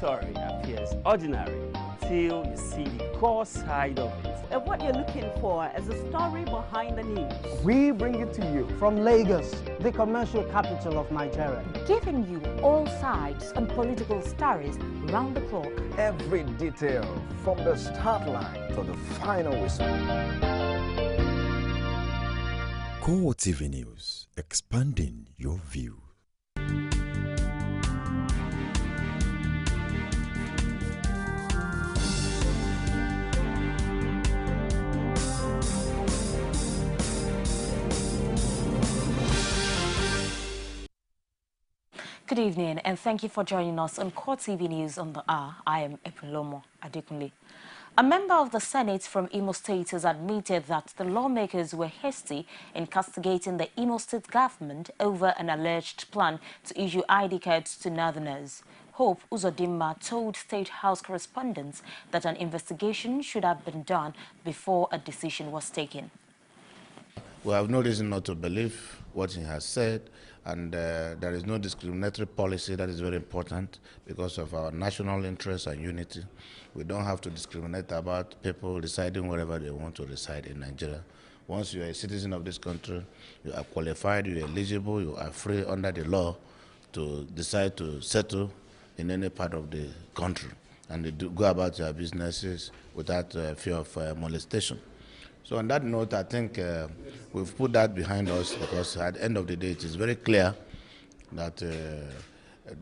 story appears ordinary until you see the core side of it. And what you're looking for is the story behind the news. We bring it to you from Lagos, the commercial capital of Nigeria. Giving you all sides and political stories round the clock. Every detail from the start line to the final whistle. CoreTV News, expanding your view. Good evening and thank you for joining us on CoreTV News on the hour. I am Epilomo Adekunle. A member of the Senate from Imo State has admitted that the lawmakers were hasty in castigating the Imo State government over an alleged plan to issue ID cards to Northerners. Hope Uzodimma told State House correspondents that an investigation should have been done before a decision was taken. We have no reason not to believe what he has said, and there is no discriminatory policy. That is very important because of our national interest and unity. We don't have to discriminate about people residing wherever they want to reside in Nigeria. Once you are a citizen of this country, you are qualified, you are eligible, you are free under the law to decide to settle in any part of the country and go about your businesses without fear of molestation. So on that note, I think we've put that behind us because at the end of the day, it is very clear that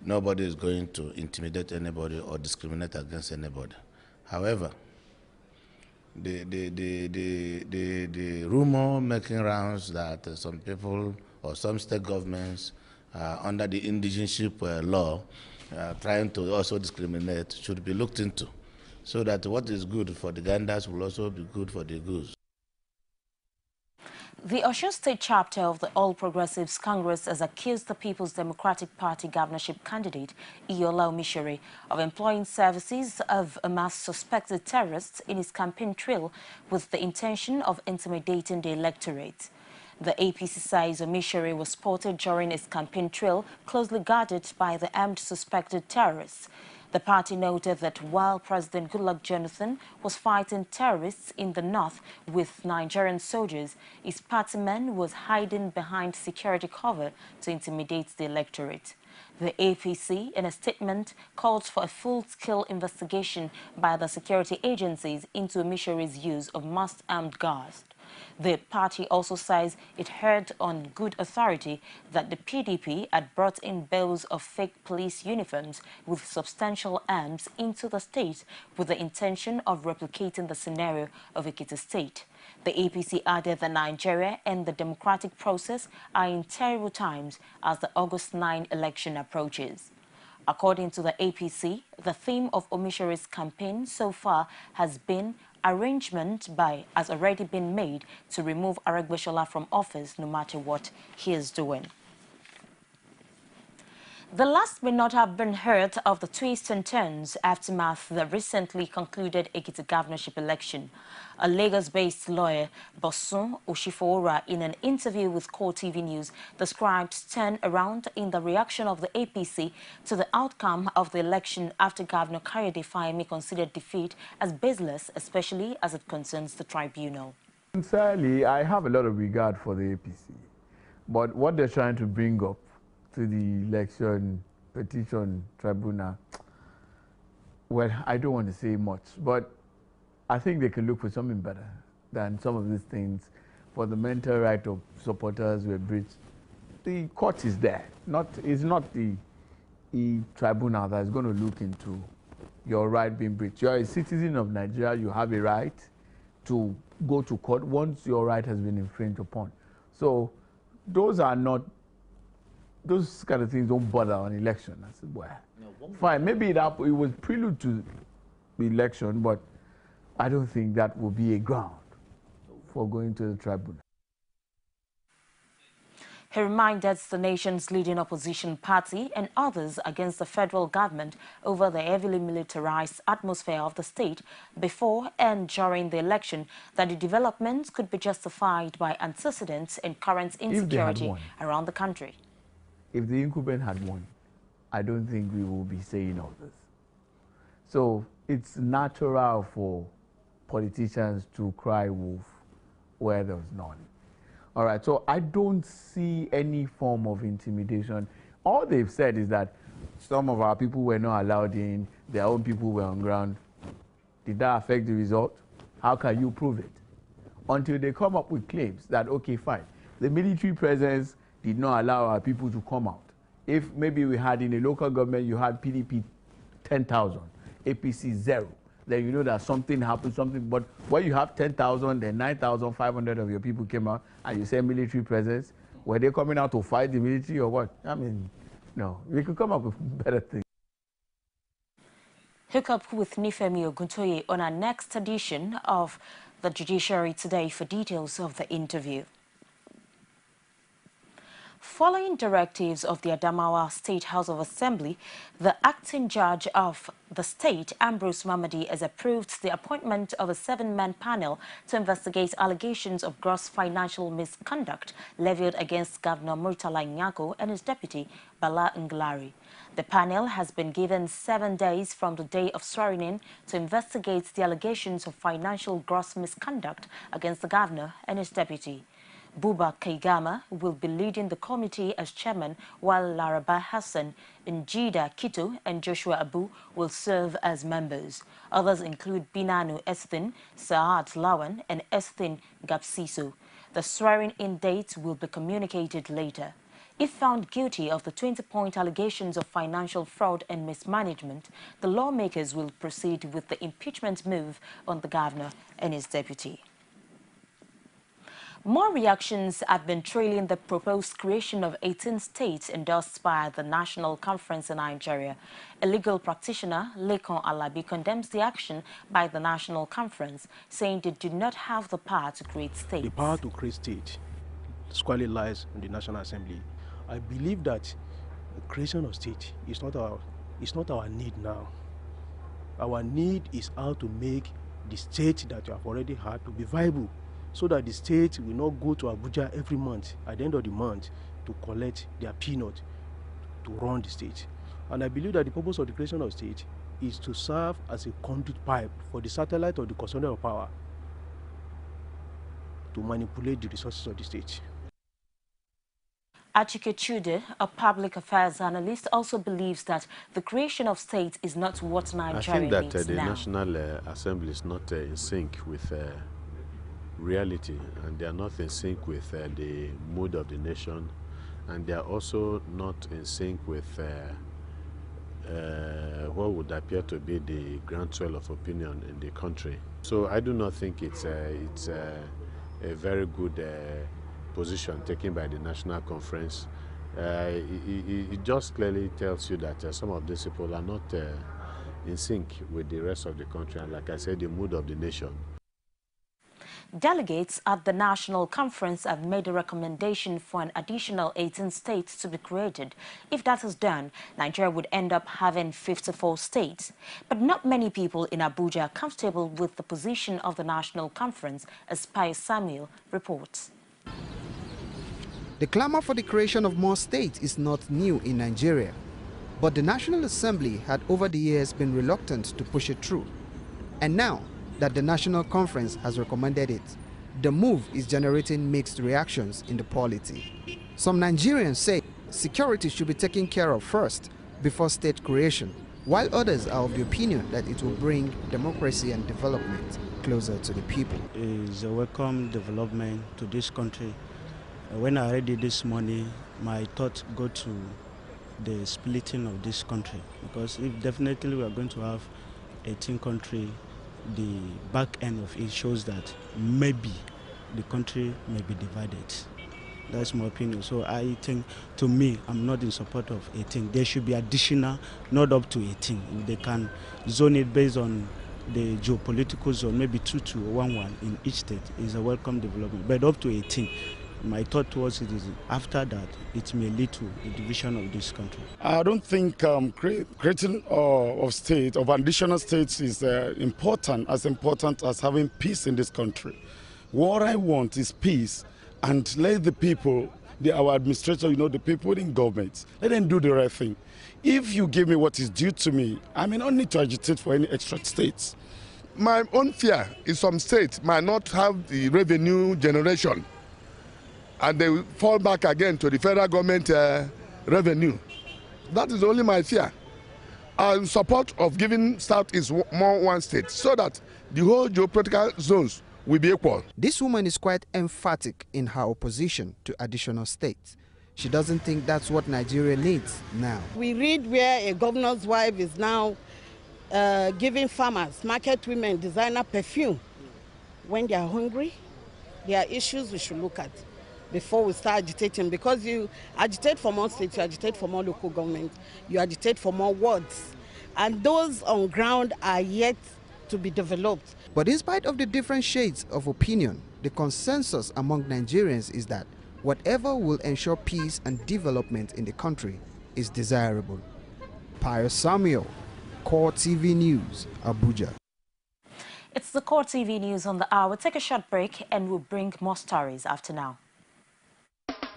nobody is going to intimidate anybody or discriminate against anybody. However, the rumor making rounds that some people or some state governments under the indigenship law trying to also discriminate should be looked into so that what is good for the Gandas will also be good for the goose. The Osun State chapter of the All Progressives Congress has accused the People's Democratic Party governorship candidate, Iola Omishore, of employing services of a mass suspected terrorist in his campaign trail with the intention of intimidating the electorate. The APC says Omishore was spotted during his campaign trail closely guarded by the armed suspected terrorists. The party noted that while President Goodluck Jonathan was fighting terrorists in the north with Nigerian soldiers, his party man was hiding behind security cover to intimidate the electorate. The APC, in a statement, called for a full-scale investigation by the security agencies into Omishore's use of masked armed guards. The party also says it heard on good authority that the PDP had brought in bales of fake police uniforms with substantial arms into the state with the intention of replicating the scenario of Ekiti State. The APC added that Nigeria and the democratic process are in terrible times as the August 9 election approaches. According to the APC, the theme of Omishore's campaign so far has been arrangement has already been made to remove Aregbesola from office no matter what he is doing. The last may not have been heard of the twists and turns aftermath the recently concluded Ekiti governorship election. A Lagos-based lawyer, Bosun Oshifora, in an interview with CoreTV News, described turn around in the reaction of the APC to the outcome of the election after Governor Kayode Fayemi considered defeat as baseless, especially as it concerns the tribunal. Sincerely, I have a lot of regard for the APC, but what they're trying to bring up to the election petition tribunal, well, I don't want to say much, but I think they can look for something better than some of these things. Fundamental right of supporters were breached. The court is there. It's not the tribunal that is going to look into your right being breached. You are a citizen of Nigeria. You have a right to go to court once your right has been infringed upon. So those kind of things don't bother on election. I said, well, fine, maybe it was prelude to the election, but I don't think that will be a ground for going to the tribunal. He reminded the nation's leading opposition party and others against the federal government over the heavily militarized atmosphere of the state before and during the election that the developments could be justified by antecedents and current insecurity around the country. If the incumbent had won, I don't think we will be saying all this. So it's natural for politicians to cry wolf where there's none. All right, so I don't see any form of intimidation. All they've said is that some of our people were not allowed in, their own people were on ground. Did that affect the result? How can you prove it? Until they come up with claims that, okay, fine, the military presence did not allow our people to come out. If maybe we had in a local government, you had PDP 10,000, APC 0, then you know that something happened, but when you have 10,000, then 9,500 of your people came out, and you say military presence, were they coming out to fight the military or what? I mean, no, we could come up with better things. Hook up with Nifemi Oguntoye on our next edition of the Judiciary Today for details of the interview. Following directives of the Adamawa State House of Assembly, the acting judge of the state, Ambrose Mamadi, has approved the appointment of a 7-man panel to investigate allegations of gross financial misconduct levied against Governor Murtala Nyako and his deputy, Bala Nglari. The panel has been given 7 days from the day of swearing in to investigate the allegations of financial gross misconduct against the governor and his deputy. Buba Kaigama will be leading the committee as chairman, while Laraba Hassan, Njida Kito, and Joshua Abu will serve as members. Others include Binanu Estin, Saad Lawan, and Estin Gapsiso. The swearing-in date will be communicated later. If found guilty of the 20-point allegations of financial fraud and mismanagement, the lawmakers will proceed with the impeachment move on the governor and his deputy. More reactions have been trailing the proposed creation of 18 states endorsed by the National Conference in Nigeria. A legal practitioner, Lekon Alabi, condemns the action by the National Conference, saying they do not have the power to create states. The power to create states squarely lies in the National Assembly. I believe that the creation of state is not our need now. Our need is how to make the state that you have already had to be viable, so that the state will not go to Abuja every month at the end of the month to collect their peanut to run the state. And I believe that the purpose of the creation of state is to serve as a conduit pipe for the satellite of the custodian of power to manipulate the resources of the state. Achike Chude, a public affairs analyst, also believes that the creation of states is not what Nigeria needs now. I think that the National Assembly is not in sync with reality, and they are not in sync with the mood of the nation, and they are also not in sync with what would appear to be the groundswell of opinion in the country. So I do not think it's a very good position taken by the National Conference. It just clearly tells you that some of these people are not in sync with the rest of the country, and like I said, the mood of the nation. Delegates at the National Conference have made a recommendation for an additional 18 states to be created. If that is done, Nigeria would end up having 54 states. But not many people in Abuja are comfortable with the position of the National Conference, as Pius Samuel reports. The clamor for the creation of more states is not new in Nigeria, but the National Assembly had over the years been reluctant to push it through. And now that the National Conference has recommended it, the move is generating mixed reactions in the polity. Some Nigerians say security should be taken care of first before state creation, while others are of the opinion that it will bring democracy and development closer to the people. It is a welcome development to this country. When I read it this morning, my thoughts go to the splitting of this country, because if definitely we are going to have 18 countries, the back end of it shows that maybe the country may be divided. That's my opinion. So I think, to me, I'm not in support of 18. There should be additional, not up to 18. If they can zone it based on the geopolitical zone, maybe 2 to 1 in each state, is a welcome development. But up to 18, my thought towards it is after that, it may lead to the division of this country. I don't think creating of state, of additional states, is important as having peace in this country. What I want is peace, and let the people our administrators, the people in government, let them do the right thing. If you give me what is due to me, I may not need to agitate for any extra states. My own fear is some states might not have the revenue generation and they will fall back again to the federal government revenue. That is only my fear. I'm in support of giving Southeast more one state so that the whole geopolitical zones will be equal. This woman is quite emphatic in her opposition to additional states. She doesn't think that's what Nigeria needs now. We read where a governor's wife is now giving farmers, market women, designer perfume. When they are hungry, there are issues we should look at before we start agitating. Because you agitate for more states, you agitate for more local government, you agitate for more wards. And those on ground are yet to be developed. But in spite of the different shades of opinion, the consensus among Nigerians is that whatever will ensure peace and development in the country is desirable. Pius Samuel, CoreTV News, Abuja. It's the CoreTV News on the hour. Take a short break and we'll bring more stories after now.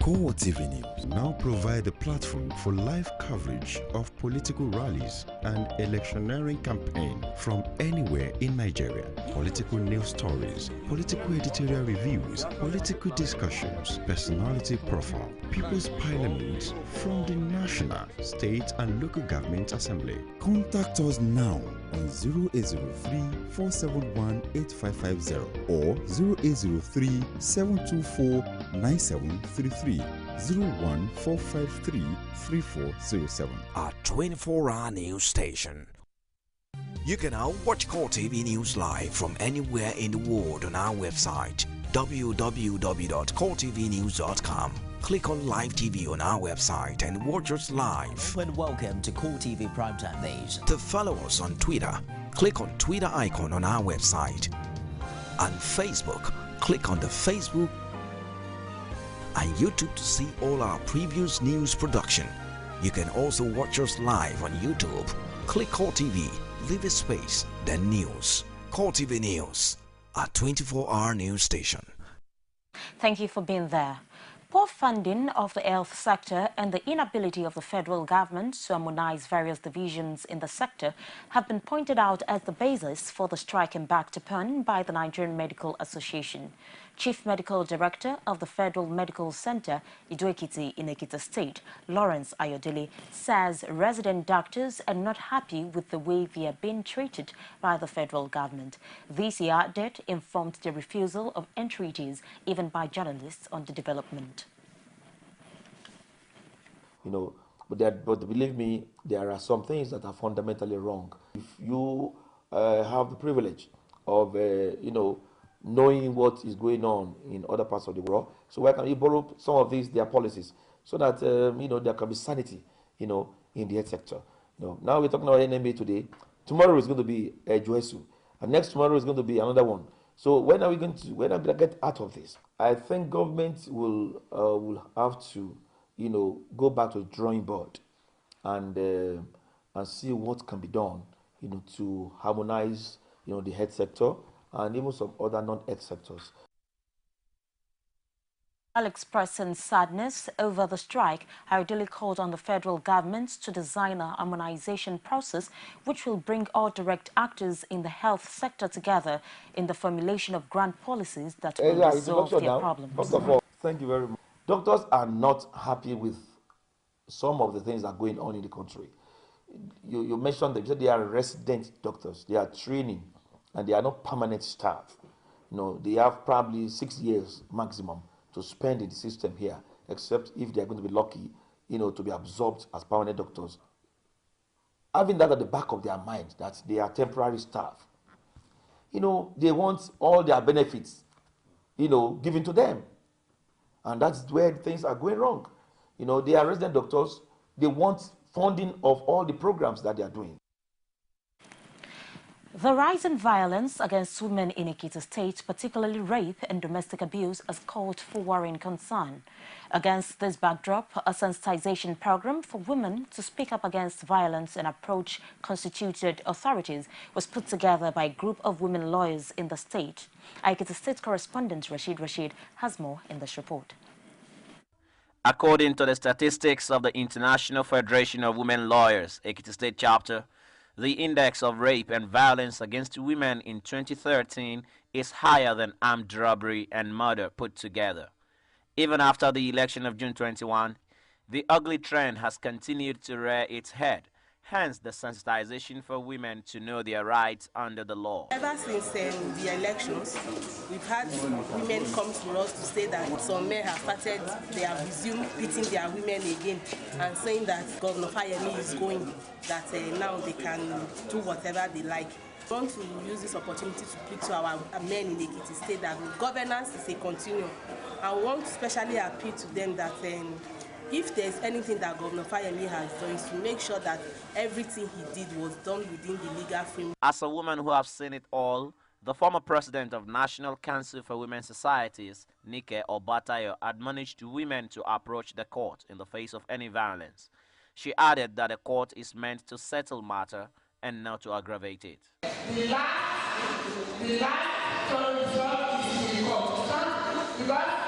CoreTV News now provide a platform for live coverage of political rallies and electioneering campaign from anywhere in Nigeria. Political news stories, political editorial reviews, political discussions, personality profile, People's Parliament from the National, State and Local Government Assembly. Contact us now on 0803-471-8550 or 0803-724-9733. 01453-3407. Our 24-hour news station. You can now watch CoreTV News live from anywhere in the world on our website www.coretvnews.com. Click on Live TV on our website and watch us live. And welcome to CoreTV Primetime News. To follow us on Twitter, click on Twitter icon on our website. On Facebook, click on the Facebook and YouTube to see all our previous news production. You can also watch us live on YouTube. Click CoreTV, leave a space, then News. CoreTV News, our 24-hour news station. Thank you for being there. Poor funding of the health sector and the inability of the federal government to harmonize various divisions in the sector have been pointed out as the basis for the strike embarked upon by the Nigerian Medical Association. Chief Medical Director of the Federal Medical Center, Ido-Ekiti in Ekiti State, Lawrence Ayodele, says resident doctors are not happy with the way they are being treated by the federal government. This year, that informed the refusal of entreaties even by journalists on the development. But believe me, there are some things that are fundamentally wrong. If you have the privilege of, knowing what is going on in other parts of the world, so why can't you borrow some of their policies, so that there can be sanity, in the health sector. Now we're talking about NMA today. Tomorrow is going to be Joesu, and next tomorrow is going to be another one. So when are we going to get out of this? I think government will have to, go back to the drawing board and see what can be done, to harmonize, the health sector and even some other non-health sectors. While expressing sadness over the strike, Ayodele called on the federal government to design a harmonization process which will bring all direct actors in the health sector together in the formulation of grand policies that will resolve their problems. First of all, thank you very much. Doctors are not happy with some of the things that are going on in the country. You mentioned that you said they are resident doctors, they are training, and they are not permanent staff. They have probably 6 years maximum to spend in the system here, except if they are going to be lucky, to be absorbed as permanent doctors. Having that at the back of their mind, that they are temporary staff, they want all their benefits, given to them. And that's where things are going wrong. They are resident doctors, they want funding of all the programs that they are doing. The rise in violence against women in Ekiti State, particularly rape and domestic abuse, has called for worrying concern. Against this backdrop, a sensitization program for women to speak up against violence and approach constituted authorities was put together by a group of women lawyers in the state. Ekiti State correspondent Rashid has more in this report. According to the statistics of the International Federation of Women Lawyers, Ekiti State Chapter, the index of rape and violence against women in 2013 is higher than armed robbery and murder put together. Even after the election of June 21, the ugly trend has continued to rear its head, hence the sensitization for women to know their rights under the law. Ever since the elections, we've had women come to us to say that some men have started, they have resumed beating their women again and saying that Governor Fayemi is going, that now they can do whatever they like. I want to use this opportunity to speak to our men in Ekiti State that governance is a continuum. I want to especially appeal to them that if there's anything that Governor Fayemi has done, is to make sure that everything he did was done within the legal framework. As a woman who has seen it all, the former president of National Council for Women's Societies, Nike Obatayo, admonished women to approach the court in the face of any violence. She added that the court is meant to settle matter and not to aggravate it. The last resort is the court. Because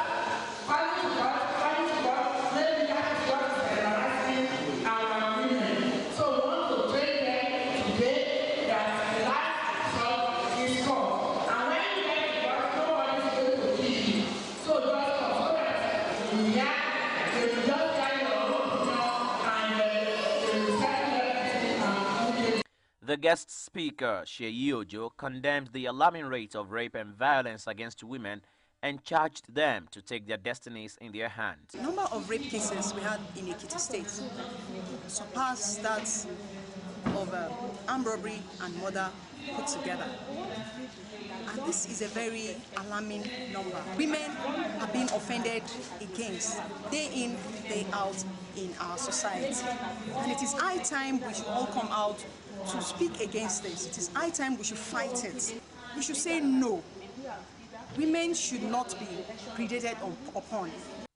the guest speaker, Sheyi Ojo, condemned the alarming rate of rape and violence against women and charged them to take their destinies in their hands. The number of rape cases we had in Ekiti State surpassed that of armed robbery and murder put together. And this is a very alarming number. Women are being offended against day in, day out in our society. And it is high time we should all come out to speak against this. It is high time we should fight it. We should say no. Women should not be predated upon.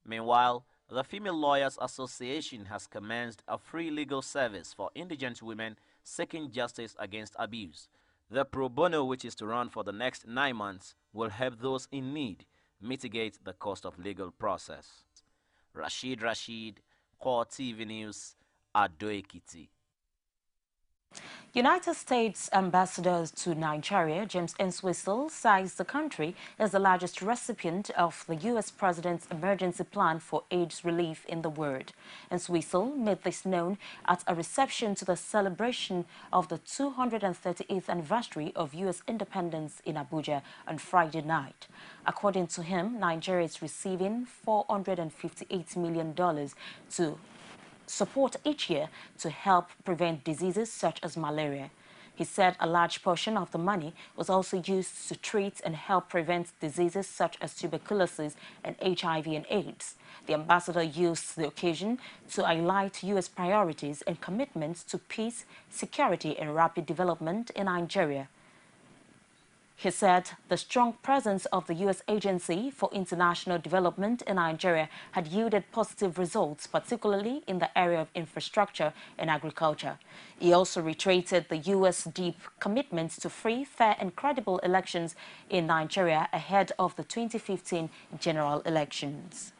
Meanwhile, the Female Lawyers Association has commenced a free legal service for indigent women seeking justice against abuse. The pro bono, which is to run for the next 9 months, will help those in need mitigate the cost of legal process. Rashid, CoreTV News, Ado Ekiti. United States Ambassador to Nigeria, James Entwistle, says the country is the largest recipient of the U.S. President's emergency plan for AIDS relief in the world. Entwistle made this known at a reception to the celebration of the 238th anniversary of U.S. independence in Abuja on Friday night. According to him, Nigeria is receiving $458 million to support each year to help prevent diseases such as malaria. He said a large portion of the money was also used to treat and help prevent diseases such as tuberculosis and HIV and AIDS. The ambassador used the occasion to highlight U.S. priorities and commitments to peace, security, and rapid development in Nigeria. He said the strong presence of the U.S. Agency for International Development in Nigeria had yielded positive results, particularly in the area of infrastructure and agriculture. He also reiterated the U.S. deep commitment to free, fair, and credible elections in Nigeria ahead of the 2015 general elections.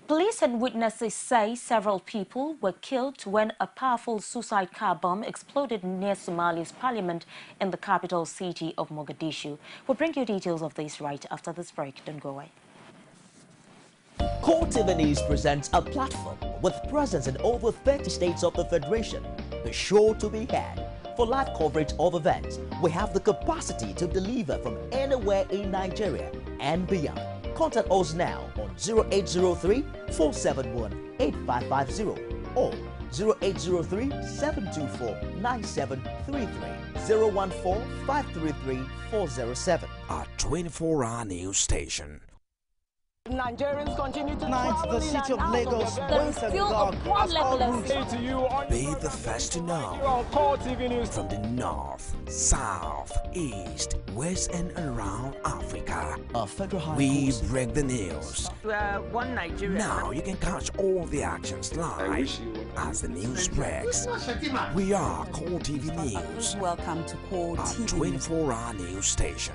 Police and witnesses say several people were killed when a powerful suicide car bomb exploded near Somalia's parliament in the capital city of Mogadishu. We'll bring you details of this right after this break. Don't go away. CoreTV News presents a platform with presence in over 30 states of the Federation. The show to be had. For live coverage of events, we have the capacity to deliver from anywhere in Nigeria and beyond. Contact us now on 0803-471-8550 or 0803-724-9733, 014-533-407. Our 24-hour news station. Nigerians continue to travel the city of Lagos. Be the first to know from the north, south, east, west, and around Africa. We break the news. One Nigeria. Now you can catch all the actions live as the news breaks. We are CoreTV News. Welcome to CoreTV. Our 24-hour news station.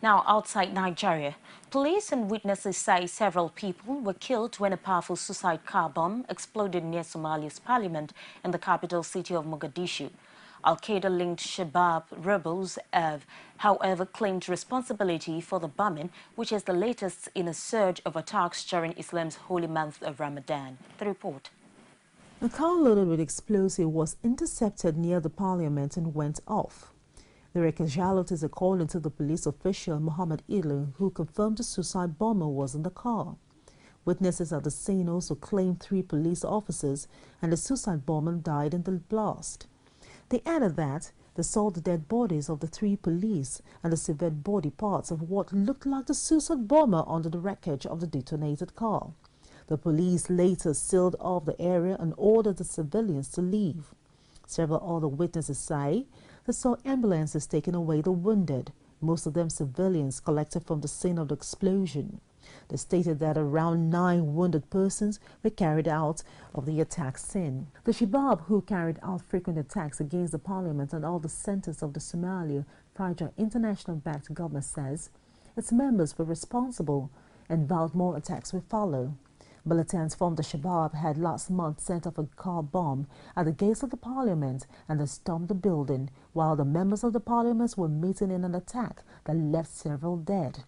Now, outside Nigeria, police and witnesses say several people were killed when a powerful suicide car bomb exploded near Somalia's parliament in the capital city of Mogadishu. Al-Qaeda-linked Shabab rebels have, however, claimed responsibility for the bombing, which is the latest in a surge of attacks during Islam's holy month of Ramadan. The report. A car loaded with explosive was intercepted near the parliament and went off. There were casualties according to the police official Muhammad Ilu, who confirmed the suicide bomber was in the car. Witnesses at the scene also claimed 3 police officers and the suicide bomber died in the blast. They added that they saw the dead bodies of the 3 police and the severed body parts of what looked like the suicide bomber under the wreckage of the detonated car. The police later sealed off the area and ordered the civilians to leave. Several other witnesses say they saw ambulances taking away the wounded, most of them civilians collected from the scene of the explosion. They stated that around 9 wounded persons were carried out of the attack scene. The Shabab, who carried out frequent attacks against the parliament and all the centers of the Somalia fragile international-backed government, says its members were responsible and vowed more attacks will follow. Militants from the Shabab had last month sent off a car bomb at the gates of the parliament and they stormed the building, while the members of the parliament were meeting in an attack that left several dead.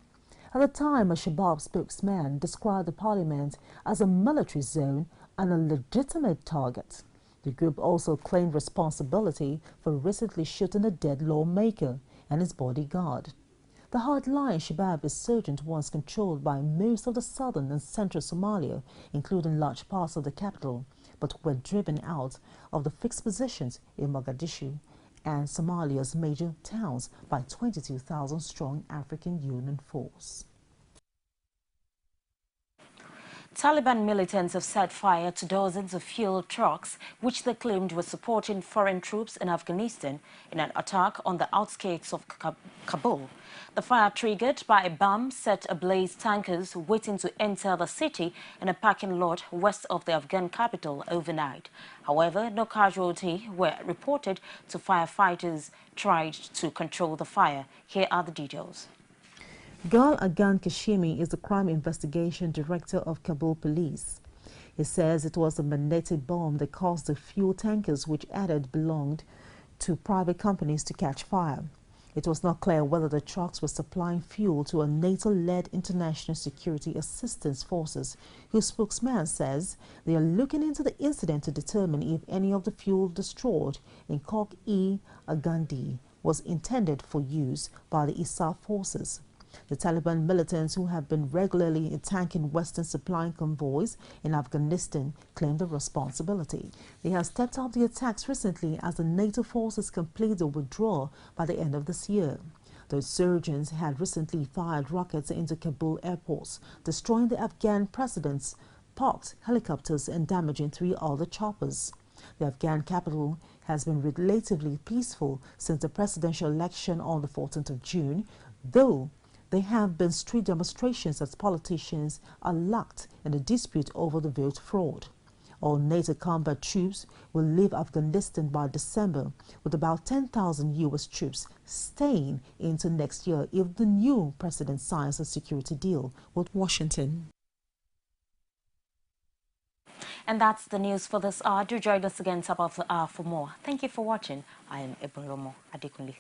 At the time, a Shabab spokesman described the parliament as a military zone and a legitimate target. The group also claimed responsibility for recently shooting a dead lawmaker and his bodyguard. The hardline Shabab insurgent once controlled by most of the southern and central Somalia, including large parts of the capital, but were driven out of the fixed positions in Mogadishu and Somalia's major towns by 22,000-strong African Union force. Taliban militants have set fire to dozens of fuel trucks, which they claimed were supporting foreign troops in Afghanistan in an attack on the outskirts of Kabul. The fire, triggered by a bomb, set ablaze tankers waiting to enter the city in a parking lot west of the Afghan capital overnight. However, no casualties were reported to firefighters tried to control the fire. Here are the details. Gal Agan Kashimi is the crime investigation director of Kabul police. He says it was a magnetic bomb that caused the fuel tankers, which added belonged to private companies, to catch fire. It was not clear whether the trucks were supplying fuel to a NATO-led international security assistance forces, whose spokesman says they are looking into the incident to determine if any of the fuel destroyed in Kok-e-Agandi was intended for use by the ISAF forces. The Taliban militants, who have been regularly attacking Western supplying convoys in Afghanistan, claim the responsibility. They have stepped up the attacks recently as the NATO forces complete the withdrawal by the end of this year. The insurgents had recently fired rockets into Kabul airports, destroying the Afghan president's parked helicopters and damaging 3 other choppers. The Afghan capital has been relatively peaceful since the presidential election on the 14th of June, though there have been street demonstrations as politicians are locked in a dispute over the vote fraud. All NATO combat troops will leave Afghanistan by December, with about 10,000 U.S. troops staying into next year if the new president signs a security deal with Washington. And that's the news for this hour. Do join us again top of the hour for more. Thank you for watching. I am Ebolomo Adekunle.